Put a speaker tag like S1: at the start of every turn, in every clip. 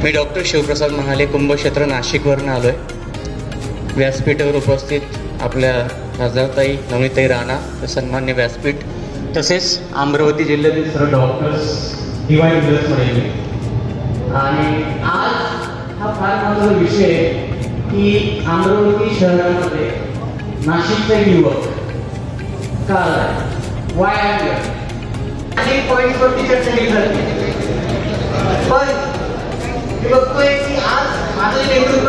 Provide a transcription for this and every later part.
S1: मी doctor Shivprasad Mahale, कुंभक्षेत्र नाशिकवरून आलो आहे। व्यासपीठावर उपस्थित आपल्या खासदारताई नवनीताई राणा, सन्मान्य व्यासपीठ, तसेच अमरावती जिल्ह्यातील सर्व डॉक्टर्स किंवा इंजिनियर्समध्ये, आणि आज हा फार महत्त्वाचा विषय आहे की अमरावती शहरामध्ये नाशिकचा युवक का आलाय, वाय आलाय, अनेक पॉईंट्सवरती चर्चा केली जाते। पण मी बघतोय की आज माझं नेतृत्व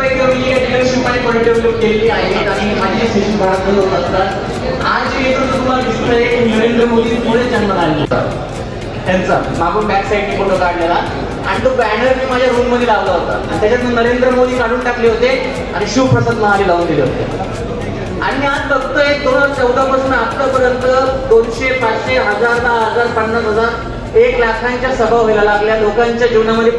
S1: शिवपाणी पॉईंट डेव्हलप केलेली आहेत आणि माझे शिक्षण भारत लोक असतात। आज जे नेतृत्व तुम्हाला दिसतंय की नरेंद्र मोदी पुढे जन्माला आले, त्यांचा मागून बॅक साईडने फोटो काढलेला आणि तो बॅनर मी माझ्या रूम मध्ये लावला होता आणि त्याच्यात नरेंद्र मोदी काढून टाकले होते आणि शिवप्रसाद महाले लावून दिले होते। आणि मी आज बघतोय 2014 पासून आतापर्यंत 200, 500, 1000, 10,000, 50,000, 1 लाखांच्या सभा व्हायला लागल्या लोकांच्या जीवनामध्ये।